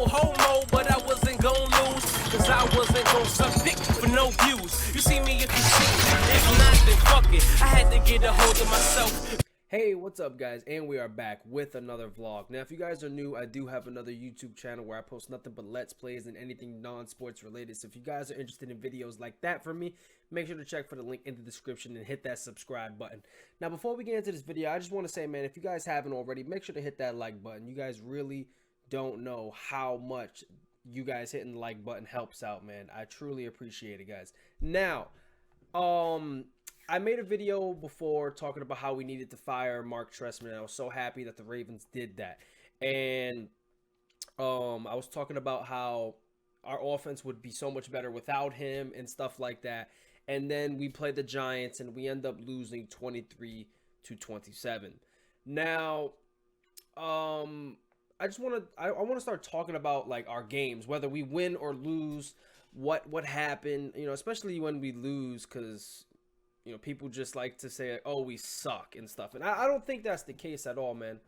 no homo, but I wasn't gon' lose, cause I wasn't gon' suck dick for no views. You see me if you see me, if not, then fuck it. I had to get a hold of myself. Hey, what's up guys, and we are back with another vlog. Now if you guys are new, I do have another YouTube channel where I post nothing but let's plays and anything non-sports related. So if you guys are interested in videos like that from me, make sure to check for the link in the description and hit that subscribe button. Now before we get into this video, I just want to say, man, if you guys haven't already, make sure to hit that like button. You guys really don't know how much you guys hitting the like button helps out, man. I truly appreciate it, guys. Now I made a video before talking about how we needed to fire Mark Trestman. I was so happy that the Ravens did that. And I was talking about how our offense would be so much better without him and stuff like that. And then we played the Giants and we end up losing 23-27. Now, I want to start talking about like our games, whether we win or lose, what happened, you know, especially when we lose, because you know, people just like to say, oh, we suck and stuff. And I don't think that's the case at all, man.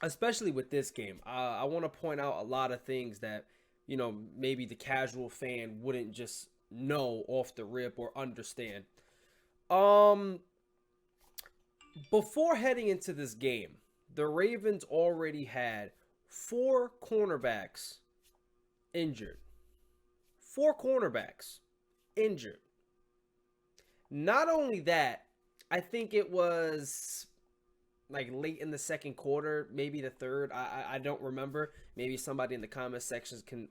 Especially with this game. I want to point out a lot of things that, you know, maybe the casual fan wouldn't just know off the rip or understand. Before heading into this game, the Ravens already had 4 cornerbacks injured. 4 cornerbacks injured. Not only that, I think it was like late in the second quarter, maybe the third. I don't remember. Maybe somebody in the comment sections can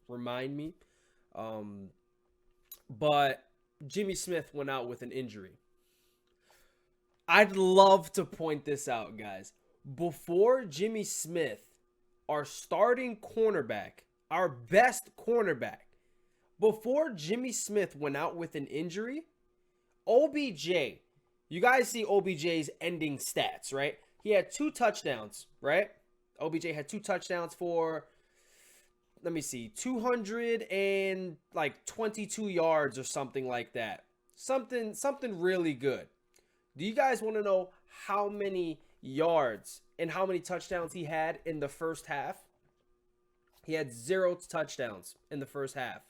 remind me. But Jimmy Smith went out with an injury. I'd love to point this out, guys. Before Jimmy Smith, our starting cornerback, our best cornerback, before Jimmy Smith went out with an injury, OBJ, you guys see OBJ's ending stats, right? He had 2 touchdowns, right? OBJ had 2 touchdowns for, let me see, 222 yards or something like that. Something really good. Do you guys want to know how many yards and how many touchdowns he had in the first half? He had 0 touchdowns in the first half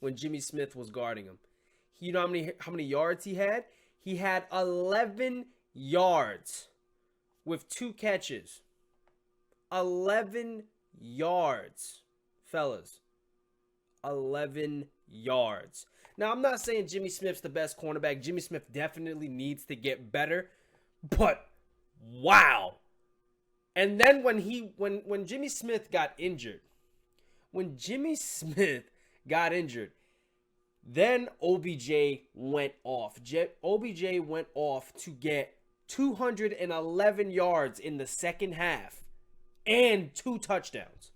when Jimmy Smith was guarding him. You know how many yards he had? He had 11 yards with 2 catches. 11 yards, fellas. 11 yards. Now, I'm not saying Jimmy Smith's the best cornerback. Jimmy Smith definitely needs to get better. But, wow. And then when Jimmy Smith got injured, then OBJ went off. OBJ went off to get 211 yards in the second half and 2 touchdowns.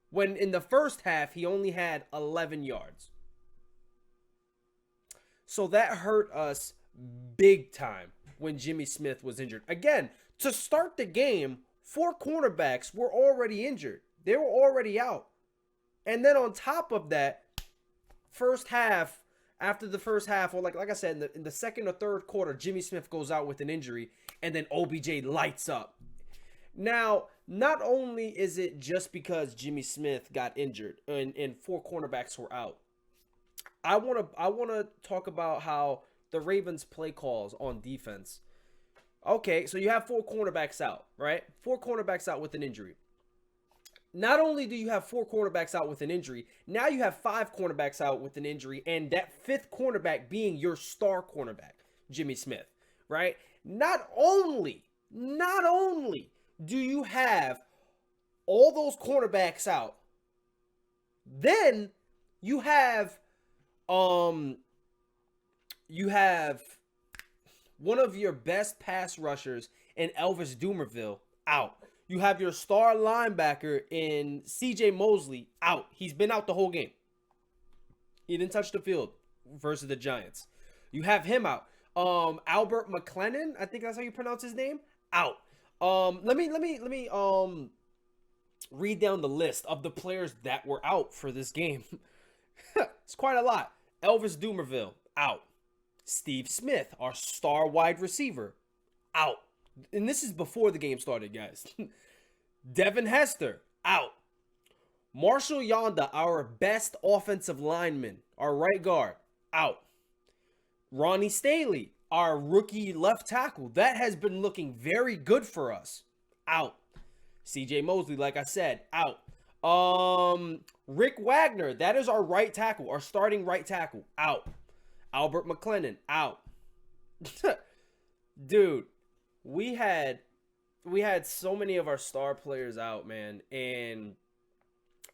When in the first half, he only had 11 yards. So that hurt us big time when Jimmy Smith was injured. Again, to start the game, 4 cornerbacks were already injured. They were already out. And then on top of that, after the first half, or like I said, in the second or third quarter, Jimmy Smith goes out with an injury, and then OBJ lights up. Now, not only is it just because Jimmy Smith got injured and 4 cornerbacks were out, I wanna talk about how the Ravens play calls on defense. Okay, so you have 4 cornerbacks out, right? 4 cornerbacks out with an injury. Not only do you have 4 cornerbacks out with an injury, now you have 5 cornerbacks out with an injury, and that 5th cornerback being your star cornerback, Jimmy Smith, right? Not only do you have all those cornerbacks out, then you have one of your best pass rushers in Elvis Dumervil out. You have your star linebacker in C.J. Mosley out. He's been out the whole game. He didn't touch the field versus the Giants. You have him out. Albert McClellan, I think that's how you pronounce his name, out. Let me read down the list of the players that were out for this game. It's quite a lot. Elvis Dumervil, out. Steve Smith, our star wide receiver, out. And this is before the game started, guys. Devin Hester, Marshall Yonda, our best offensive lineman, our right guard, out. Ronnie Staley, our rookie left tackle, that has been looking very good for us, out. CJ Mosley, like I said, out. Rick Wagner, that is our right tackle, our starting right tackle, out. Albert McClellan, out. Dude, we had so many of our star players out, man, and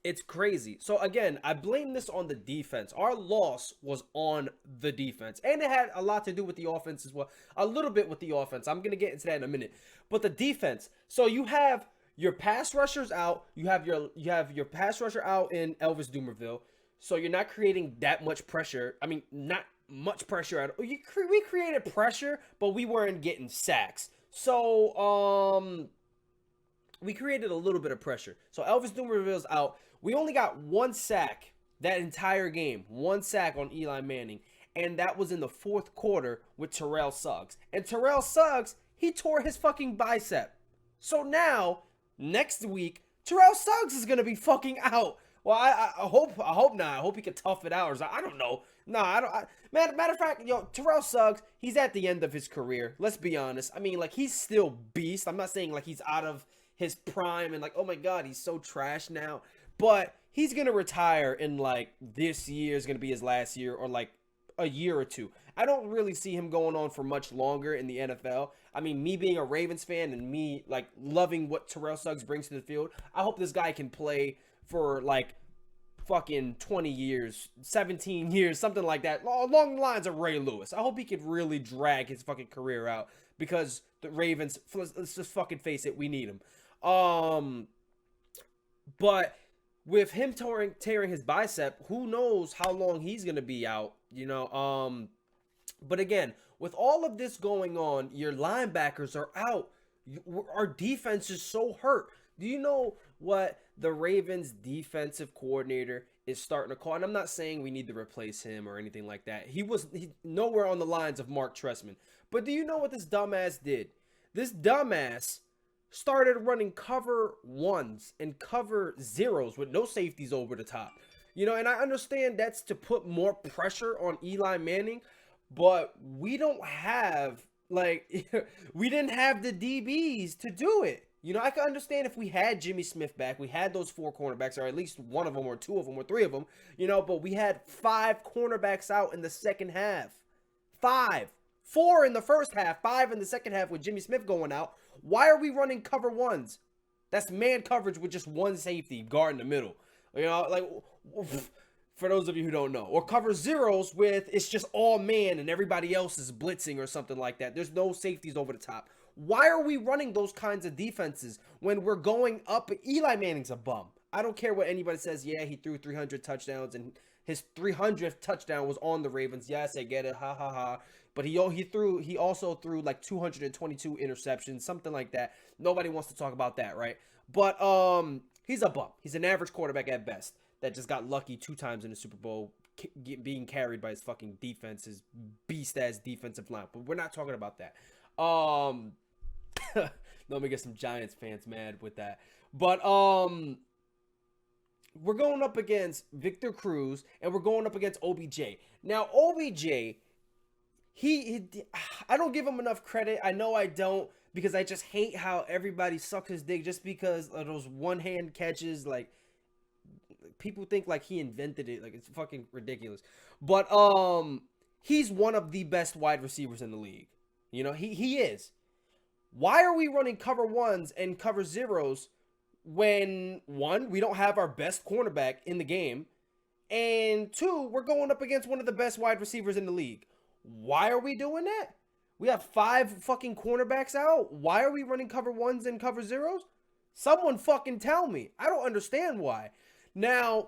it's crazy. So again, I blame this on the defense. Our loss was on the defense, and it had a lot to do with the offense as well. A little bit with the offense. I'm gonna get into that in a minute. But the defense. So you have your pass rushers out. You have your pass rusher out in Elvis Dumerville. So you're not creating that much pressure. I mean, not much pressure at all. We created pressure, but we weren't getting sacks. So we created a little bit of pressure. So Elvis Dumerville's out. We only got one sack that entire game. One sack on Eli Manning. And that was in the fourth quarter with Terrell Suggs. And Terrell Suggs, he tore his fucking bicep. So now, next week, Terrell Suggs is going to be fucking out. Well, I hope not. I hope he can tough it out. Or I don't know. No, I don't. Matter of fact, Terrell Suggs, he's at the end of his career. Let's be honest. I mean, like, he's still beast. I'm not saying, like, he's out of his prime and, like, oh my God, he's so trash now. But he's going to retire in, like, this year is going to be his last year or, like, a year or two. I don't really see him going on for much longer in the NFL. I mean, me being a Ravens fan and me, like, loving what Terrell Suggs brings to the field, I hope this guy can play for, like, fucking 20 years, 17 years, something like that, along the lines of Ray Lewis. I hope he could really drag his fucking career out because the Ravens, let's just fucking face it, we need him. But with him tearing his bicep, who knows how long he's going to be out, But again, with all of this going on, your linebackers are out. Our defense is so hurt. Do you know what the Ravens defensive coordinator is starting to call? And I'm not saying we need to replace him or anything like that. He nowhere on the lines of Mark Trestman. But do you know what this dumbass did? This dumbass started running cover ones and cover zeros with no safeties over the top. And I understand that's to put more pressure on Eli Manning, but we don't have, we didn't have the DBs to do it. I can understand if we had Jimmy Smith back, we had those 4 cornerbacks, or at least one of them, or 2 of them, or 3 of them, but we had 5 cornerbacks out in the second half. 5. 4 in the first half, 5 in the second half with Jimmy Smith going out. Why are we running cover ones? That's man coverage with just one safety guard in the middle. For those of you who don't know. Or cover zeros with it's just all man and everybody else is blitzing or something like that. There's no safeties over the top. Why are we running those kinds of defenses when we're going up? Eli Manning's a bum. I don't care what anybody says. Yeah, he threw 300 touchdowns and his 300th touchdown was on the Ravens. Yes, I get it. Ha ha ha. But he also threw like 222 interceptions, something like that. Nobody wants to talk about that, right? But he's a bum. He's an average quarterback at best that just got lucky 2 times in the Super Bowl being carried by his fucking defense, his beast-ass defensive line. But we're not talking about that. Let me get some Giants fans mad with that. But we're going up against Victor Cruz and we're going up against OBJ. Now, OBJ, I don't give him enough credit. I know I don't, because I just hate how everybody sucks his dick just because of those one-hand catches. Like, people think like he invented it. Like, it's fucking ridiculous. But he's one of the best wide receivers in the league. He is. Why are we running cover ones and cover zeros when, 1, we don't have our best cornerback in the game, and 2, we're going up against one of the best wide receivers in the league? Why are we doing that? We have 5 fucking cornerbacks out. Why are we running cover ones and cover zeros? Someone fucking tell me. I don't understand why. Now,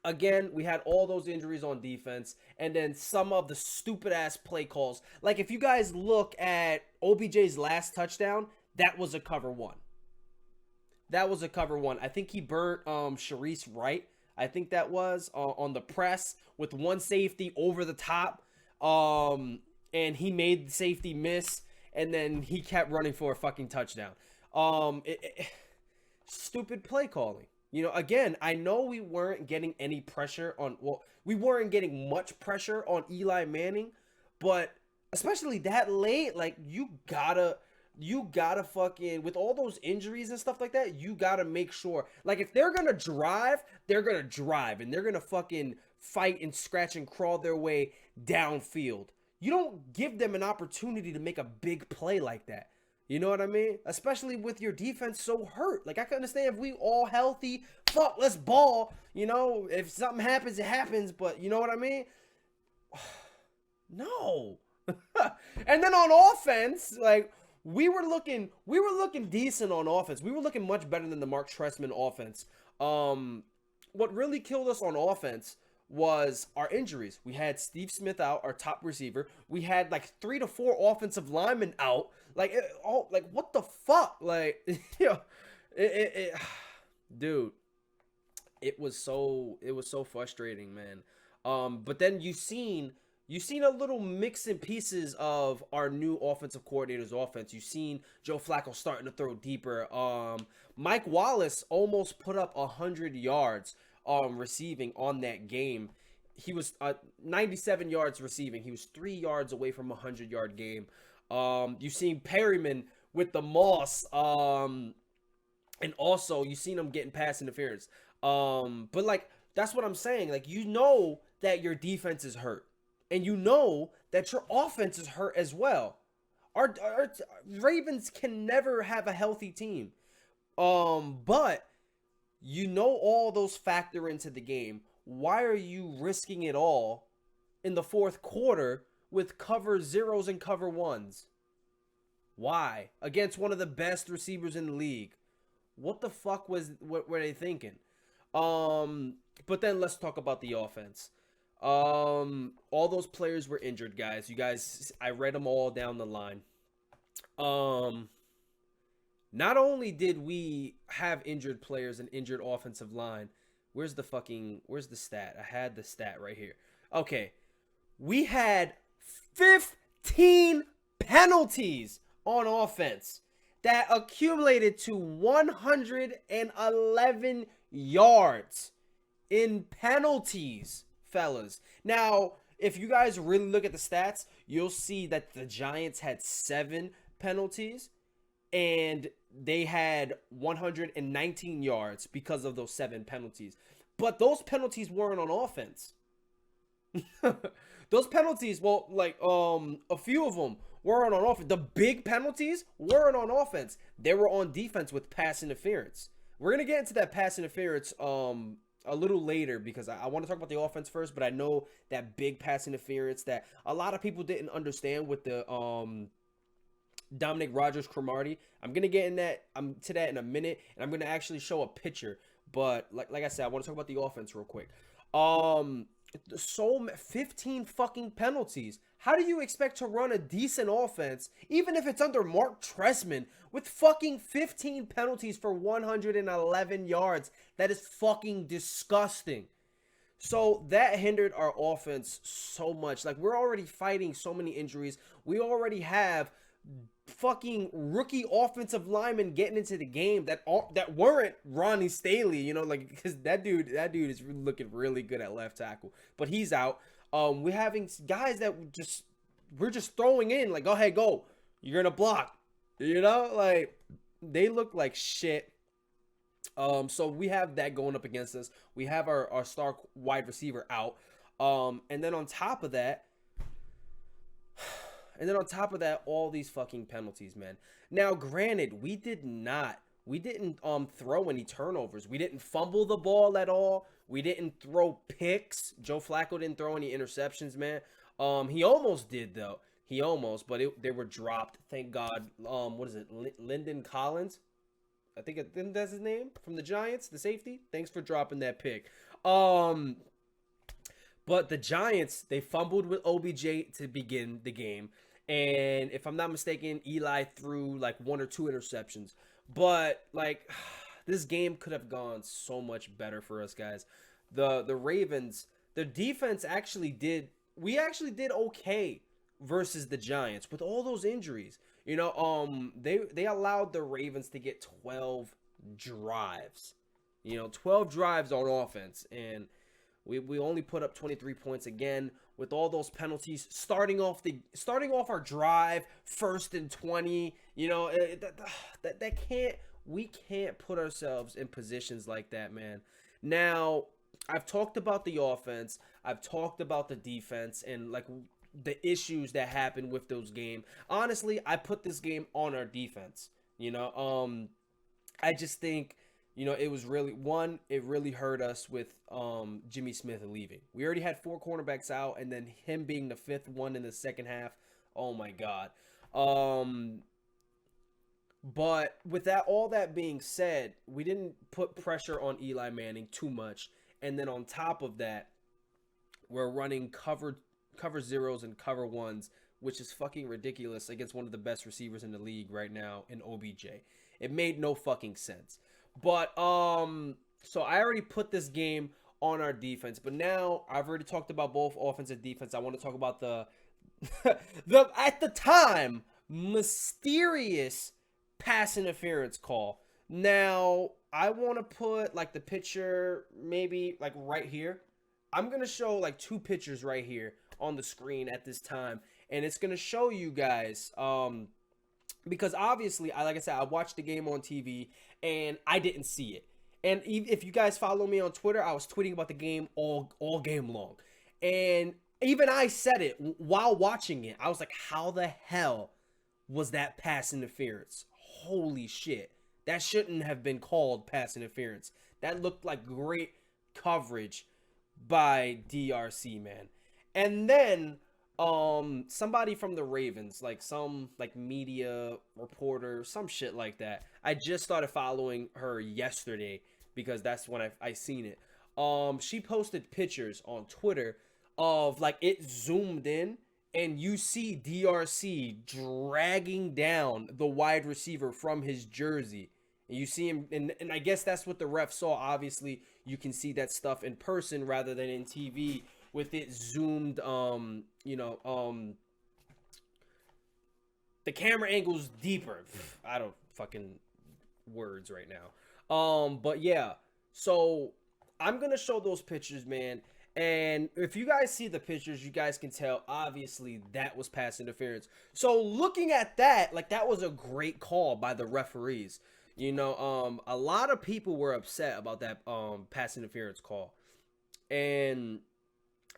again, we had all those injuries on defense, and then some of the stupid-ass play calls. Like, if you guys look at OBJ's last touchdown, that was a cover 1. That was a cover 1. I think he burnt Sharice Wright. I think that was on the press with one safety over the top. And he made the safety miss, and then he kept running for a fucking touchdown. Stupid play calling. You know, again, I know we weren't getting any pressure on, well, we weren't getting much pressure on Eli Manning, but especially that late, like you gotta fucking, with all those injuries and stuff like that, you gotta make sure, like, if they're gonna drive, they're gonna drive and they're gonna fucking fight and scratch and crawl their way downfield. You don't give them an opportunity to make a big play like that. You know what I mean? Especially with your defense so hurt. Like, I can understand if we all healthy, fuck, let's ball. You know, if something happens, it happens. But you know what I mean? No. And then on offense, like, we were looking decent on offense. We were looking much better than the Mark Trestman offense. What really killed us on offense was our injuries. We had Steve Smith out, our top receiver. We had like 3 to 4 offensive linemen out. Like, like, what the fuck? Like, you know, dude, it was so frustrating, man. But then you seen a little mix and pieces of our new offensive coordinator's offense. You seen Joe Flacco starting to throw deeper. Mike Wallace almost put up 100 yards receiving on that game. He was 97 yards receiving. He was 3 yards away from a 100-yard game. You seen Perryman with the Moss, and also you seen him getting pass interference. But like, that's what I'm saying. Like, you know that your defense is hurt, and you know that your offense is hurt as well. Our Ravens can never have a healthy team. But you know all those factor into the game. Why are you risking it all in the fourth quarter with cover zeros and cover ones? Why? Against one of the best receivers in the league. What the fuck what were they thinking? But then let's talk about the offense. All those players were injured, guys. You guys, I read them all down the line. Not only did we have injured players and injured offensive line, where's the stat? I had the stat right here. Okay. We had 15 penalties on offense that accumulated to 111 yards in penalties, fellas. Now, if you guys really look at the stats, you'll see that the Giants had 7 penalties and they had 119 yards because of those 7 penalties. But those penalties weren't on offense. Those penalties, well, like, a few of them weren't on offense. The big penalties weren't on offense. They were on defense with pass interference. We're going to get into that pass interference a little later because I want to talk about the offense first, but I know that big pass interference that a lot of people didn't understand with the Dominic Rodgers-Cromartie. I'm going to get to that in a minute, and I'm going to actually show a picture. But like I said, I want to talk about the offense real quick. 15 fucking penalties. How do you expect to run a decent offense, even if it's under Mark Trestman, with fucking 15 penalties for 111 yards? That is fucking disgusting. So that hindered our offense so much. Like, we're already fighting so many injuries. We already have fucking rookie offensive linemen getting into the game that weren't Ronnie Staley, you know, like, because that dude is looking really good at left tackle, but he's out. We're having guys that we're just throwing in, like, go ahead, go, you're gonna block, you know, like, they look like shit. So we have that going up against us. We have our star wide receiver out, and then on top of that, all these fucking penalties, man. Now, granted, we didn't throw any turnovers. We didn't fumble the ball at all. We didn't throw picks. Joe Flacco didn't throw any interceptions, man. He almost did, though. But they were dropped. Thank God. What is it? Lyndon Collins? I think that's his name, from the Giants, the safety. Thanks for dropping that pick. But the Giants, they fumbled with OBJ to begin the game. And if I'm not mistaken, Eli threw like 1 or 2 interceptions. But like, this game could have gone so much better for us, guys. The Ravens, the defense actually did okay versus the Giants with all those injuries. You know, they allowed the Ravens to get 12 drives. 12 drives on offense, and we only put up 23 points again with all those penalties. Starting off our drive, 1st and 20. We can't put ourselves in positions like that, man. Now, I've talked about the offense. I've talked about the defense and like the issues that happened with those games. Honestly, I put this game on our defense. I just think, it was it really hurt us with Jimmy Smith leaving. We already had 4 cornerbacks out, and then him being the 5th one in the second half. Oh my God. But with all that being said, we didn't put pressure on Eli Manning too much. And then on top of that, we're running cover zeros and cover ones, which is fucking ridiculous against one of the best receivers in the league right now in OBJ. It made no fucking sense. But so I already put this game on our defense, but now I've already talked about both offense and defense. I want to talk about the at the time mysterious pass interference call. Now, I want to put like the picture maybe like right here. I'm going to show like 2 pictures right here on the screen at this time, and it's going to show you guys because obviously, like I said, I watched the game on TV and I didn't see it. And if you guys follow me on Twitter, I was tweeting about the game all game long. And even I said it while watching it. I was like, how the hell was that pass interference? Holy shit. That shouldn't have been called pass interference. That looked like great coverage by DRC, man. And then somebody from the Ravens, like some like media reporter, some shit like that. I just started following her yesterday because that's when I seen it. She posted pictures on Twitter of like it zoomed in and you see DRC dragging down the wide receiver from his jersey. And you see him, and I guess that's what the ref saw. Obviously, you can see that stuff in person rather than in TV with it zoomed, the camera angle's deeper. I don't fucking words right now. But yeah, so I'm going to show those pictures, man. And if you guys see the pictures, you guys can tell, obviously, that was pass interference. So looking at that, like that was a great call by the referees. A lot of people were upset about that pass interference call. And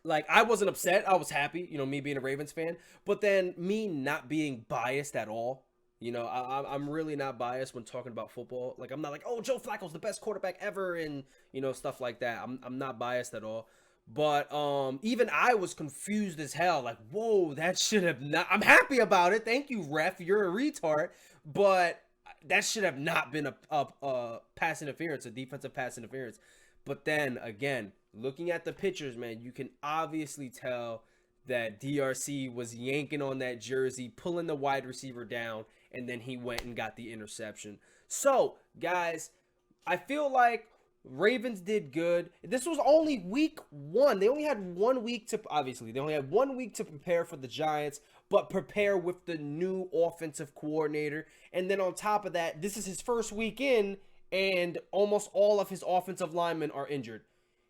like I wasn't upset, I was happy, me being a Ravens fan, but then me not being biased at all. I'm really not biased when talking about football. Like I'm not like, oh, Joe Flacco's the best quarterback ever and stuff like that. I'm not biased at all. But even I was confused as hell. Like, whoa, that should have not. I'm happy about it. Thank you, ref. You're a retard. But that should have not been a pass interference, a defensive pass interference. But then again, looking at the pictures, man, you can obviously tell that DRC was yanking on that jersey, pulling the wide receiver down, and then he went and got the interception. So, guys, I feel like Ravens did good. This was only week 1. They only had 1 week to, obviously, they only had 1 week to prepare for the Giants, but prepare with the new offensive coordinator. And then on top of that, this is his first week in, and almost all of his offensive linemen are injured.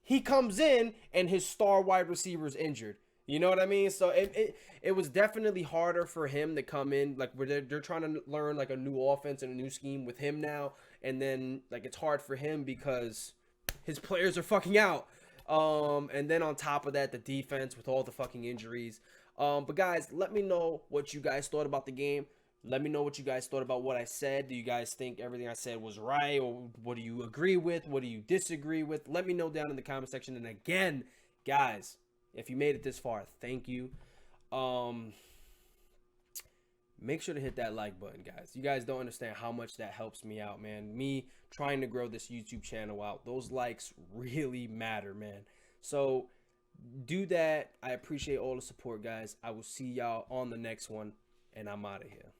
He comes in, and his star wide receiver is injured. You know what I mean? So it was definitely harder for him to come in. Like they're trying to learn like a new offense and a new scheme with him now. And then like it's hard for him because his players are fucking out. And then on top of that, the defense with all the fucking injuries. But guys, let me know what you guys thought about the game. Let me know what you guys thought about what I said. Do you guys think everything I said was right? Or what do you agree with? What do you disagree with? Let me know down in the comment section. And again, guys, if you made it this far, thank you. Make sure to hit that like button, guys. You guys don't understand how much that helps me out, man. Me trying to grow this YouTube channel out. Those likes really matter, man. So do that. I appreciate all the support, guys. I will see y'all on the next one, and I'm out of here.